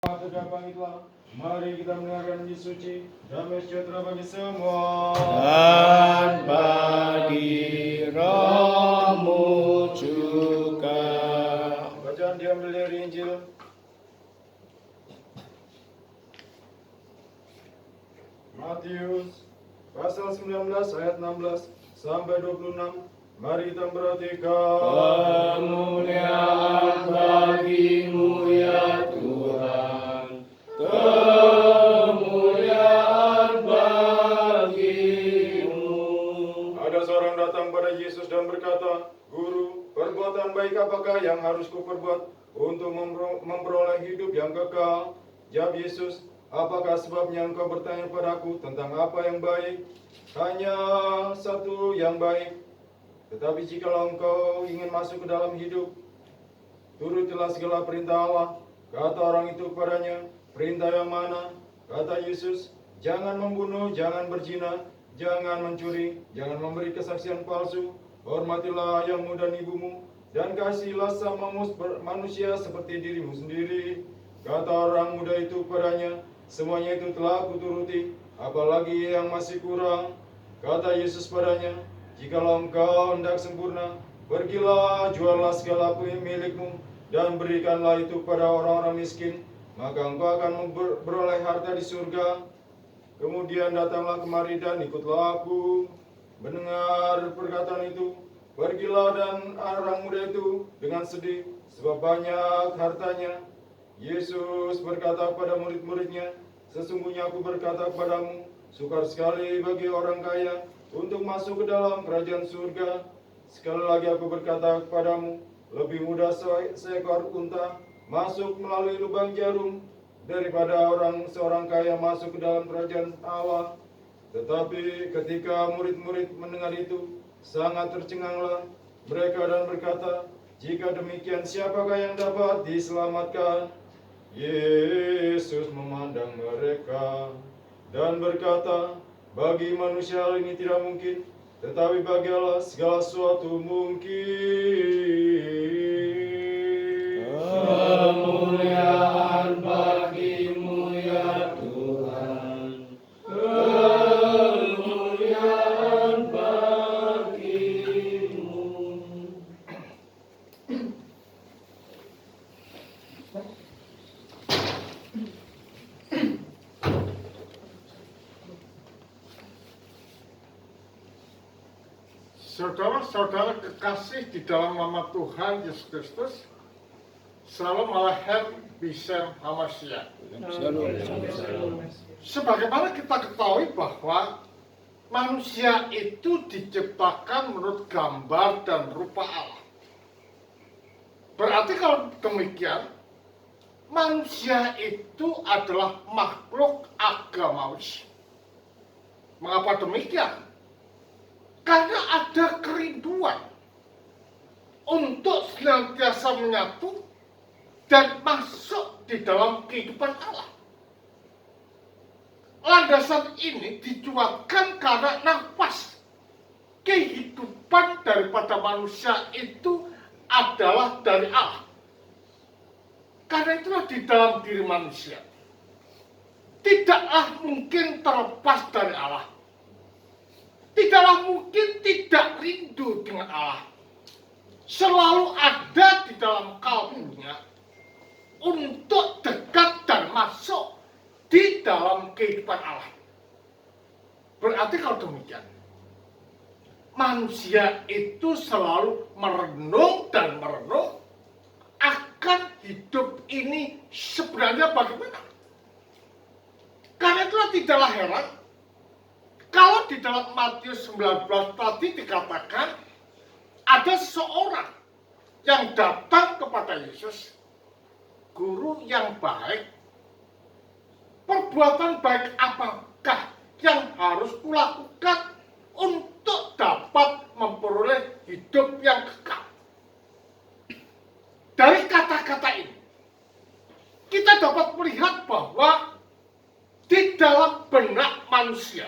Terdapat mari kita mendengarkan Injil suci. Damai sejahtera bagi semua dan bagi rohmu juga. Bacaan diambil dari Injil Matius pasal 19 ayat 16 sampai 26. Mari kita perhatikan. Kemuliaan bagimu ya Tuhan, kemuliaan bagimu. Ada seorang datang pada Yesus dan berkata, Guru, perbuatan baik apakah yang harus kuperbuat untuk memperoleh hidup yang kekal? Jawab Yesus, apakah sebabnya engkau bertanya padaku tentang apa yang baik? Hanya satu yang baik. Tetapi jikalau engkau ingin masuk ke dalam hidup, turutilah segala perintah Allah. Kata orang itu kepadanya, perintah yang mana? Kata Yesus, jangan membunuh, jangan berzina, jangan mencuri, jangan memberi kesaksian palsu, hormatilah ayahmu dan ibumu, dan kasihilah sama manusia seperti dirimu sendiri. Kata orang muda itu kepadanya, semuanya itu telah kuturuti, apalagi yang masih kurang? Kata Yesus padanya, jikalau engkau hendak sempurna, pergilah, juallah segala milikmu, dan berikanlah itu pada orang-orang miskin, maka engkau akan beroleh harta di surga. Kemudian datanglah kemari dan ikutlah aku. Mendengar perkataan itu, pergilah dan orang muda itu dengan sedih, sebab banyak hartanya. Yesus berkata kepada murid-muridnya, sesungguhnya aku berkata kepadamu, sukar sekali bagi orang kaya untuk masuk ke dalam kerajaan surga. Sekali lagi aku berkata kepadamu, lebih mudah seekor unta masuk melalui lubang jarum daripada seorang kaya masuk ke dalam kerajaan Allah. Tetapi ketika murid-murid mendengar itu, sangat tercenganglah mereka dan berkata, jika demikian siapakah yang dapat diselamatkan? Yesus memandang mereka dan berkata, bagi manusia hal ini tidak mungkin, tetapi bagi Allah segala sesuatu mungkin. Kemuliaan bagimu ya Tuhan, kemuliaan bagimu. Saudara-saudara kekasih di dalam nama Tuhan Yesus Kristus, selalu malahem bisa Hamasya. Sebagaimana kita ketahui bahwa manusia itu diciptakan menurut gambar dan rupa Allah. Berarti kalau demikian, manusia itu adalah makhluk agamawi. Mengapa demikian? Karena ada kerinduan untuk senantiasa menyatu dan masuk di dalam kehidupan Allah. Landasan ini dicuatkan karena nafas kehidupan daripada manusia itu adalah dari Allah. Karena itulah di dalam diri manusia tidaklah mungkin terlepas dari Allah. Tidaklah mungkin tidak rindu dengan Allah. Selalu ada di dalam kalbunya untuk dekat dan masuk di dalam kehidupan Allah. Berarti kalau demikian, manusia itu selalu merenung dan merenung akan hidup ini sebenarnya bagaimana. Karena itulah tidaklah heran kalau di dalam Matius 19 tadi dikatakan ada seseorang yang datang kepada Yesus, guru yang baik, perbuatan baik apakah yang harus kulakukan untuk dapat memperoleh hidup yang kekal? Dari kata-kata ini, kita dapat melihat bahwa di dalam benak manusia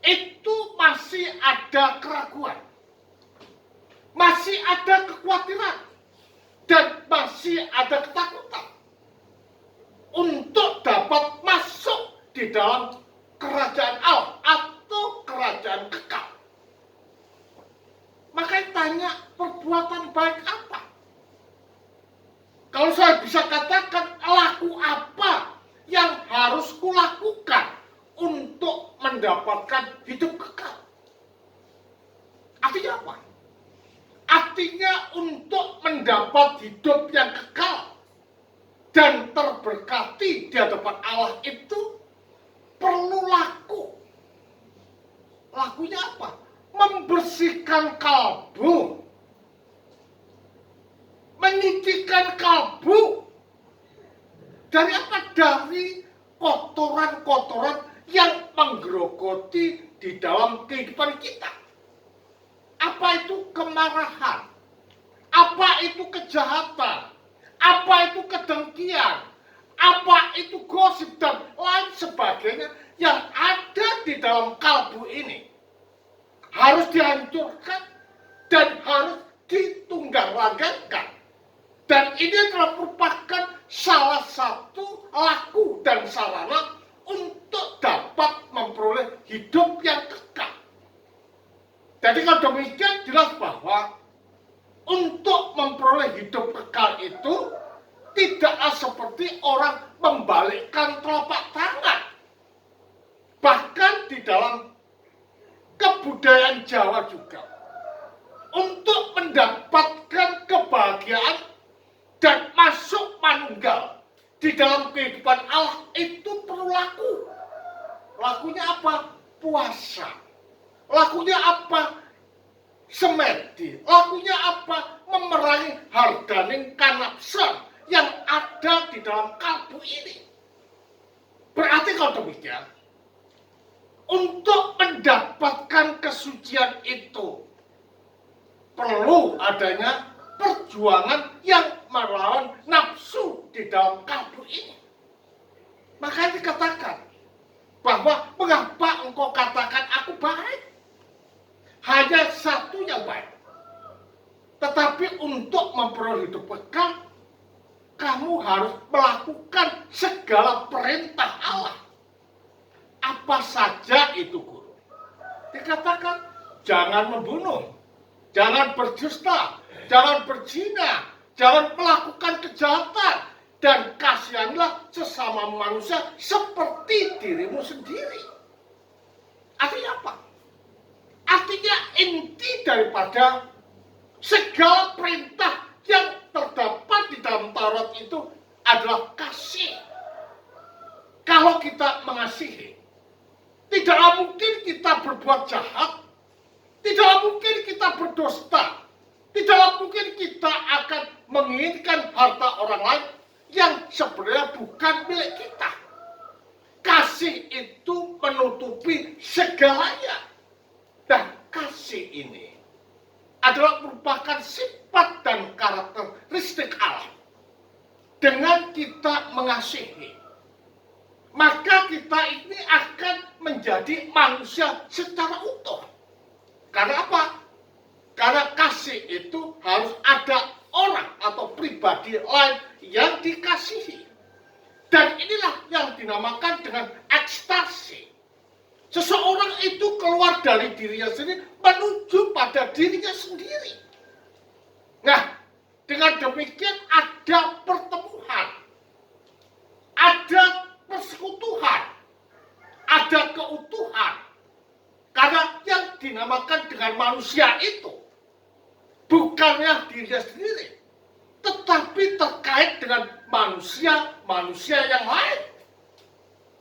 itu masih ada keraguan, masih ada kekhawatiran, dan masih ada ketakutan. untuk dapat masuk di dalam kerajaan Allah atau kerajaan kekal. Makanya tanya, perbuatan baik apa? Kalau saya bisa katakan, laku apa yang harus kulakukan untuk mendapatkan hidup kekal? Artinya apa? Artinya untuk mendapat hidup yang kekal dan terberkati di hadapan Allah itu perlu laku. Lakunya apa? Membersihkan kalbu, menyucikan kalbu dari apa? Dari kotoran-kotoran yang menggerogoti di dalam kehidupan kita. Apa itu kemarahan? Apa itu kejahatan? Apa itu kedengkian? Apa itu gosip dan lain sebagainya yang ada di dalam kalbu ini? Harus dihancurkan dan harus ditungganglanggarkan. Dan ini adalah merupakan salah satu laku dan sarana untuk dapat memperoleh hidup yang kekal. Jadi kalau demikian jelas bahwa untuk memperoleh hidup kekal itu tidaklah seperti orang membalikkan telapak tangan. Bahkan di dalam kebudayaan Jawa juga, untuk mendapatkan kebahagiaan dan masuk manunggal di dalam kehidupan Allah itu perlu laku. Lakunya apa? Puasa. Lakunya apa? Semedi. Lakunya apa? Memerangi harganing kanapsan yang ada di dalam kalbu ini. Berarti kalau demikian, untuk mendapatkan kesucian itu perlu adanya perjuangan yang melawan nafsu di dalam kalbu ini. Makanya dikatakan bahwa mengapa engkau katakan aku baik? Hanya satu yang baik. Tetapi untuk memperoleh hidup kekal, kamu harus melakukan segala perintah Allah. Apa saja itu, guru? Dikatakan, jangan membunuh, jangan berdusta, jangan berzina, jangan melakukan kejahatan, dan kasihanlah sesama manusia seperti dirimu sendiri. Artinya apa? Artinya inti daripada segala perintah yang terdapat di dalam Taurat itu adalah kasih. Kalau kita mengasihi, tidaklah mungkin kita berbuat jahat, tidaklah mungkin kita berdusta, tidaklah mungkin kita akan menginginkan harta orang lain yang sebenarnya bukan milik kita. Kasih itu menutupi segalanya. Dan kasih ini adalah merupakan sifat dan karakteristik Allah. Dengan kita mengasihi, maka kita ini akan menjadi manusia secara utuh. Karena apa? Karena kasih itu harus ada orang atau pribadi lain yang dikasihi. Dan inilah yang dinamakan dengan ekstasi. Seseorang itu keluar dari dirinya sendiri menuju pada dirinya sendiri. Nah, dengan demikian ada pertemuan, ada persekutuan, ada keutuhan. Karena yang dinamakan dengan manusia itu bukannya dirinya sendiri, tetapi terkait dengan manusia yang lain.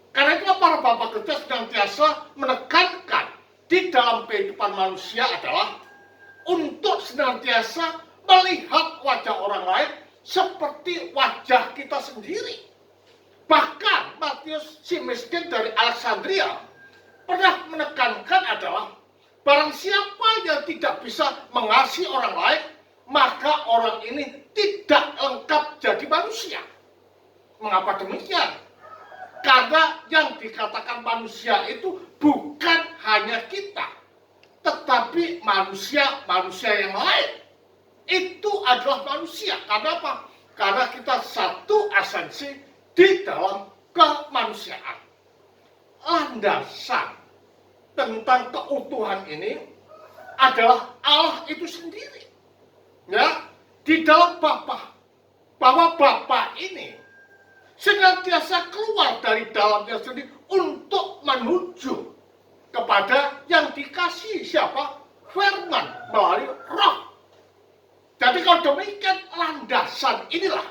Karena itu para bapak gereja senantiasa menekankan di dalam kehidupan manusia adalah untuk senantiasa melihat wajah orang lain seperti wajah kita sendiri. Bahkan Matius si miskin dari Alexandria pernah menekankan adalah barang siapa yang tidak bisa mengasihi orang lain, maka orang ini tidak lengkap jadi manusia. Mengapa demikian? Karena yang dikatakan manusia itu bukan hanya kita, tetapi manusia yang lain. Itu adalah manusia. Karena apa? Karena kita satu esensi, di dalam kemanusiaan. Landasan tentang keutuhan ini adalah Allah itu sendiri. Ya, di dalam Bapa, bahwa Bapa ini senantiasa keluar dari dalamnya sendiri untuk menuju kepada yang dikasihi siapa? Firman melalui Roh. Jadi kalau demikian landasan inilah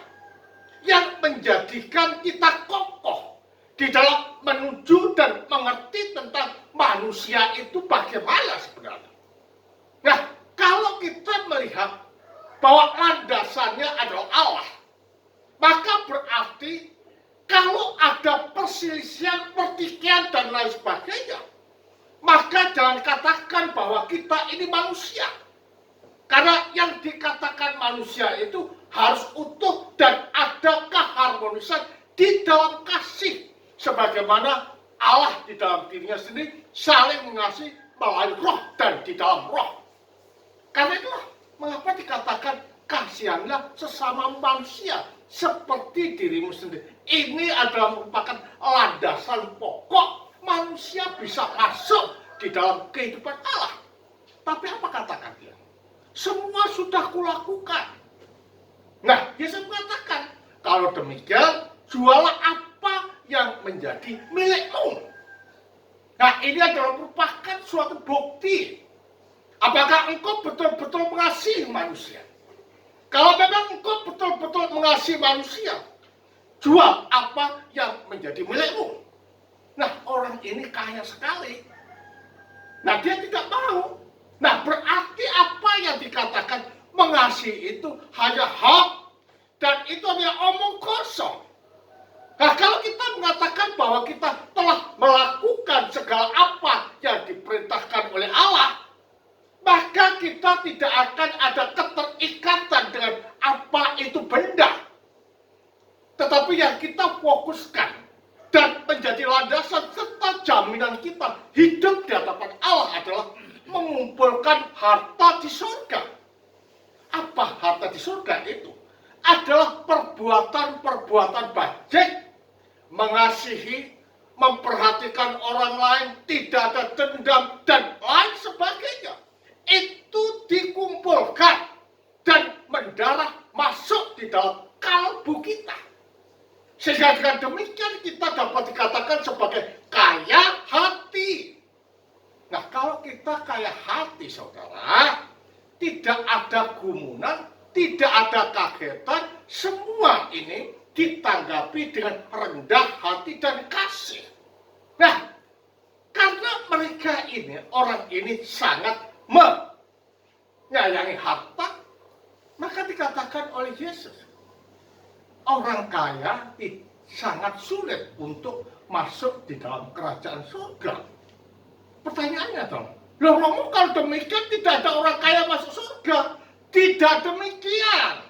yang menjadikan kita kokoh di dalam menuju dan mengerti tentang manusia itu bagaimana sebenarnya. Nah, kalau kita melihat bahwa landasannya adalah Allah, maka berarti kalau ada perselisihan, pertikaian, dan lain sebagainya, maka jangan katakan bahwa kita ini manusia. Karena yang dikatakan manusia itu harus utuh dan ada keharmonisan di dalam kasih. Sebagaimana Allah di dalam dirinya sendiri saling mengasihi melalui Roh dan di dalam Roh. Karena itulah mengapa dikatakan kasihanlah sesama manusia seperti dirimu sendiri. Ini adalah merupakan landasan pokok manusia bisa masuk di dalam kehidupan Allah. Tapi apa katakan dia? Semua sudah kulakukan. Nah, Yesus mengatakan, kalau demikian, jualah apa yang menjadi milikmu. Nah, ini adalah merupakan suatu bukti. Apakah engkau betul-betul mengasihi manusia? Kalau memang engkau betul-betul mengasihi manusia, jual apa yang menjadi milikmu. Nah, orang ini kaya sekali. Nah, dia tidak mau. Nah, berarti apa yang dikatakan mengasihi itu hanya hak dan itu hanya omong kosong. Nah, kalau kita mengatakan bahwa kita telah melakukan segala apa yang diperintahkan oleh Allah, maka kita tidak akan ada keterikatan dengan apa itu benda. Tetapi yang kita fokuskan dan menjadi landasan serta jaminan kita hidup di hadapan Allah adalah mengumpulkan harta di surga. Apa harta di surga itu? Adalah perbuatan-perbuatan baik, mengasihi, memperhatikan orang lain, tidak ada dendam, dan lain sebagainya. Itu dikumpulkan dan mendarah masuk di dalam kalbu kita. Sehingga dengan demikian kita dapat dikatakan sebagai kaya hati. Nah, kalau kita kaya hati, saudara, tidak ada gumunan, tidak ada kagetan, semua ini ditanggapi dengan rendah hati dan kasih. Nah, karena mereka ini, orang ini sangat menyayangi harta, maka dikatakan oleh Yesus, orang kaya sangat sulit untuk masuk di dalam kerajaan surga. Pertanyaannya dong, loh Romo kalau demikian tidak ada orang kaya masuk surga? Tidak demikian.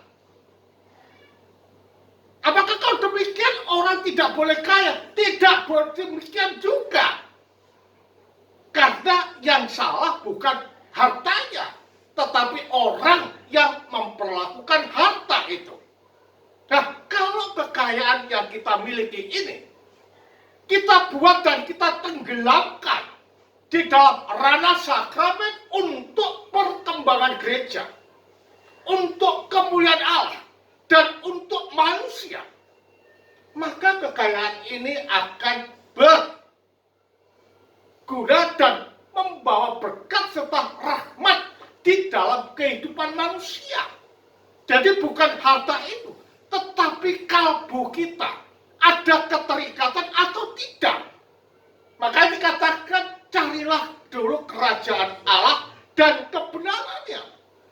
Apakah kalau demikian orang tidak boleh kaya? Tidak boleh demikian juga. Karena yang salah bukan hartanya, tetapi orang yang memperlakukan harta itu. Nah, kalau kekayaan yang kita miliki ini, kita buat dan kita tenggelamkan di dalam ranah sakramen untuk perkembangan gereja, untuk kemuliaan Allah, dan untuk manusia, maka kekayaan ini akan berguna dan membawa berkat serta rahmat di dalam kehidupan manusia. Jadi bukan harta itu, tetapi kalbu kita ada keterikatan atau tidak. Makanya dikatakan carilah dulu kerajaan Allah dan kebenarannya.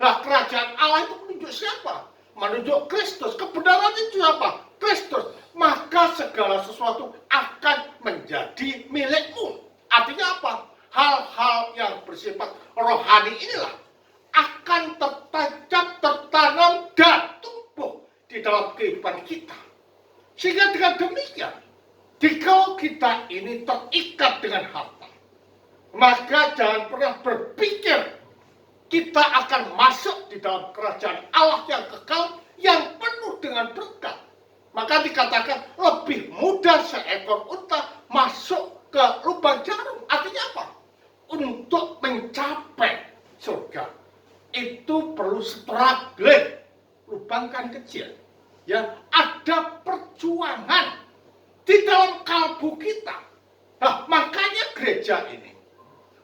Nah, kerajaan Allah itu menunjuk siapa? Menunjuk Kristus. Kebenaran itu apa? Kristus. Maka segala sesuatu akan menjadi milikmu. Artinya apa? Hal-hal yang bersifat rohani inilah akan tertancap, tertanam, dan tumbuh di dalam kehidupan kita. Sehingga dengan demikian, jika kita ini terikat dengan harta, maka jangan pernah berpikir kita akan masuk di dalam kerajaan Allah yang kekal, yang penuh dengan berkat. Maka dikatakan lebih mudah seekor unta masuk ke lubang jarum. Artinya apa? Untuk mencapai surga itu perlu struggling. Lubang kan kecil. Ya, ada perjuangan di dalam kalbu kita. Nah, makanya gereja ini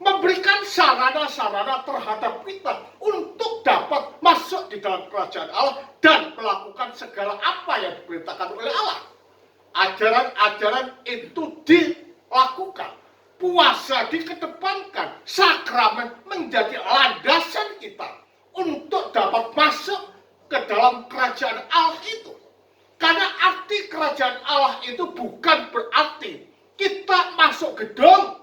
memberikan sarana-sarana terhadap kita untuk dapat masuk di dalam kerajaan Allah dan melakukan segala apa yang diperintahkan oleh Allah. Ajaran-ajaran itu dilakukan, puasa dikedepankan, sakramen menjadi landasan kita untuk dapat masuk ke dalam kerajaan Allah itu. Karena arti kerajaan Allah itu bukan berarti kita masuk gedung,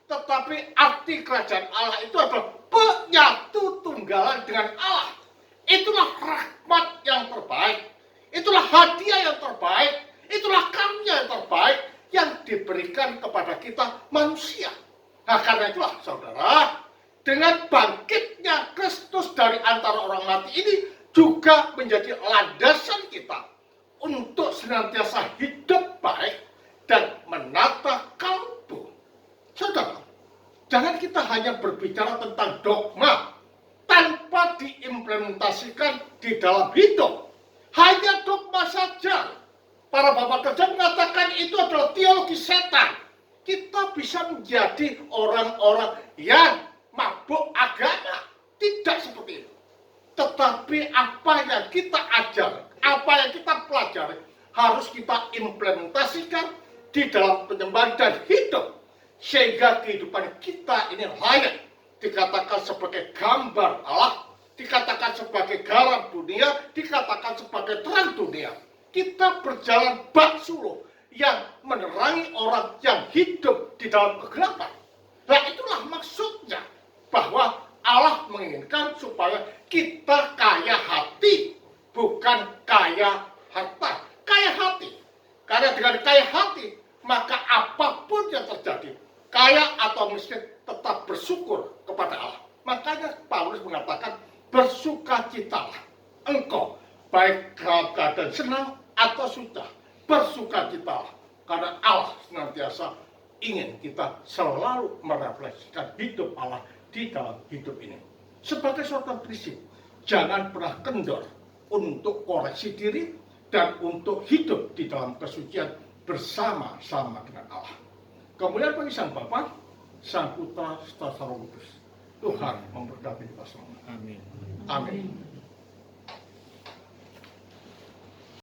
tetapi arti kerajaan Allah itu adalah penyatu tunggalan dengan Allah. Itulah rahmat yang terbaik, itulah hadiah yang terbaik, itulah karunia yang terbaik yang diberikan kepada kita manusia. Nah, karena itulah saudara, dengan bangkitnya Kristus dari antara orang mati ini juga menjadi landasan kita untuk senantiasa hidup baik dan menata kalbu. Saudara, jangan kita hanya berbicara tentang dogma tanpa diimplementasikan di dalam hidup. Hanya dogma saja. Para bapak kerja mengatakan itu adalah teologi setan. Kita bisa menjadi orang-orang yang mabuk agama. Tidak seperti itu. Tetapi apa yang kita ajar, apa yang kita pelajari, harus kita implementasikan di dalam penyembahan dan hidup. Sehingga kehidupan kita ini layak dikatakan sebagai gambar Allah, dikatakan sebagai garam dunia, dikatakan sebagai terang dunia. Kita berjalan bak suluh yang menerangi orang yang hidup di dalam kegelapan. Nah, itulah maksudnya bahwa Allah menginginkan supaya kita kaya hati, bukan kaya harta. Kaya hati. Karena dengan kaya hati, maka apapun yang terjadi, kaya atau miskin, tetap bersyukur kepada Allah. Makanya Paulus mengatakan, bersukacitalah engkau, baik dalam keadaan senang atau susah. Bersukacitalah, karena Allah senantiasa ingin kita selalu merefleksikan hidup Allah di dalam hidup ini. Sebagai suatu prinsip, jangan pernah kendor untuk koreksi diri dan untuk hidup di dalam kesucian bersama-sama dengan Allah. Kemuliaan bagi Sang Bapa, Sang Putra, serta Sang Roh Kudus. Tuhan memberkati kita semua. Amin. Amin.